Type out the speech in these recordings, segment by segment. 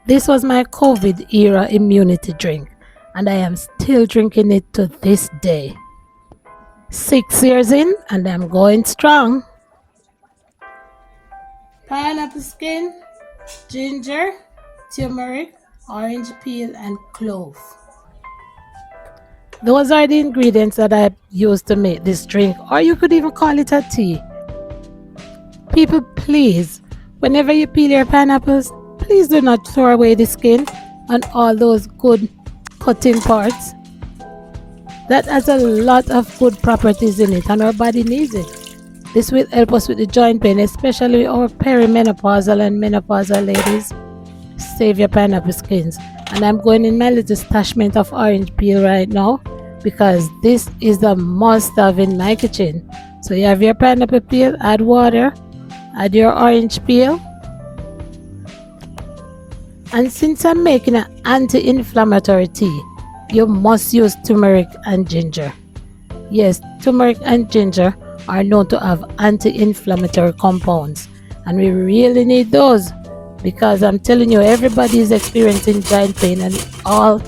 This was my COVID era immunity drink, and I am still drinking it to this day. 6 years in, and I'm going strong. Pineapple skin, ginger, turmeric, orange peel, and clove. Those are the ingredients that I used to make this drink, or you could even call it a tea. People, please, whenever you peel your pineapples, please do not throw away the skin and all those good cutting parts. That has a lot of good properties in it, and our body needs it. This will help us with the joint pain, especially our perimenopausal and menopausal ladies. Save your pineapple skins. And I'm going in my little stashment of orange peel right now, because this is the must have in my kitchen. So you have your pineapple peel, add water, add your orange peel. And since I'm making an anti-inflammatory tea, you must use turmeric and ginger. Yes, turmeric and ginger are known to have anti-inflammatory compounds, and we really need those, because I'm telling you, everybody is experiencing joint pain, and it all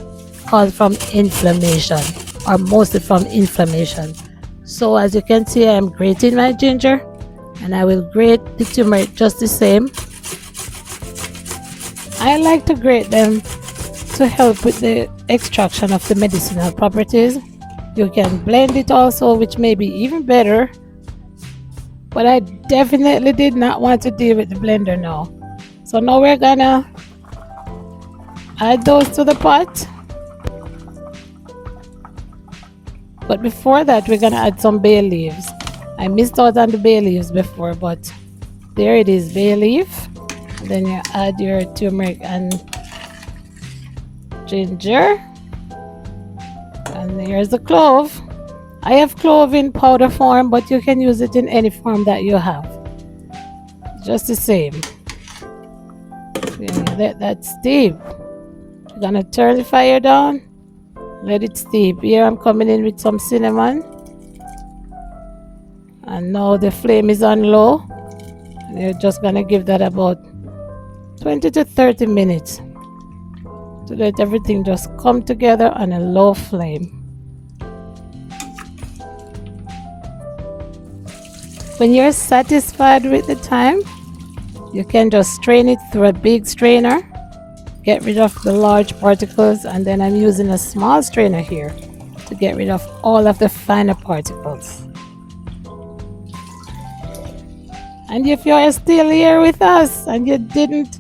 caused from inflammation, or mostly from inflammation. So as you can see, I am grating my ginger, and I will grate the turmeric just the same. I like to grate them to help with the extraction of the medicinal properties. You can blend it also, which may be even better, but I definitely did not want to deal with the blender now. So now we're gonna add those to the pot. But before that, we're gonna add some bay leaves. I missed out on the bay leaves before, but there it is, bay leaf. And then you add your turmeric and ginger. And here's the clove. I have clove in powder form, but you can use it in any form that you have. Just the same. Let that steep. You're gonna turn the fire down. Let it steep. Here I'm coming in with some cinnamon. And now the flame is on low. And you're just gonna give that about 20 to 30 minutes to let everything just come together on a low flame. When you're satisfied with the time, you can just strain it through a big strainer, get rid of the large particles, and then I'm using a small strainer here to get rid of all of the finer particles. And if you're still here with us and you didn't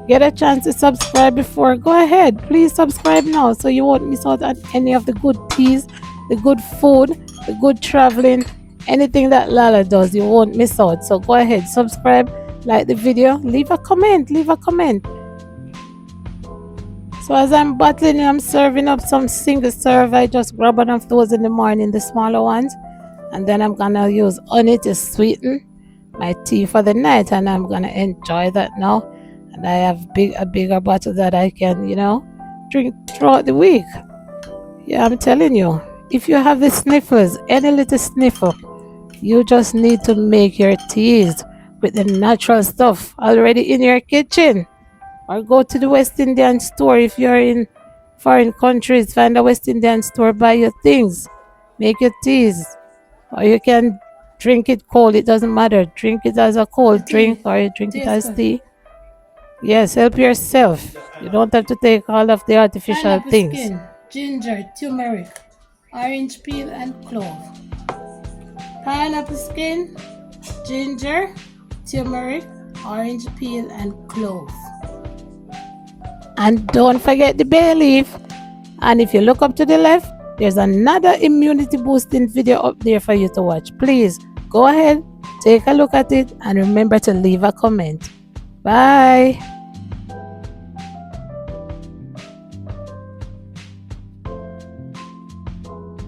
get a chance to subscribe before, go ahead, please subscribe now so you won't miss out on any of the good teas, the good food, the good traveling, anything that Lala does, you won't miss out. So go ahead, subscribe, like the video, leave a comment. So as I'm bottling and I'm serving up some single serve, I just grab one of those in the morning, the smaller ones, and then I'm gonna use honey to sweeten my tea for the night, and I'm gonna enjoy that now. And I have a bigger bottle that I can, drink throughout the week. Yeah, I'm telling you, if you have the sniffles, any little sniffle, you just need to make your teas with the natural stuff already in your kitchen, or go to the West Indian store. If you're in foreign countries, find a West Indian store, buy your things, make your teas, or you can drink it cold. It doesn't matter. Drink it as a cold drink, or you drink it as tea. Yes, help yourself. You don't have to take all of the artificial things. Skin, ginger, turmeric, orange peel, and clove. Pineapple skin, ginger, turmeric, orange peel, and clove. And don't forget the bay leaf. And if you look up to the left, there's another immunity boosting video up there for you to watch. Please go ahead, take a look at it, and remember to leave a comment. Bye.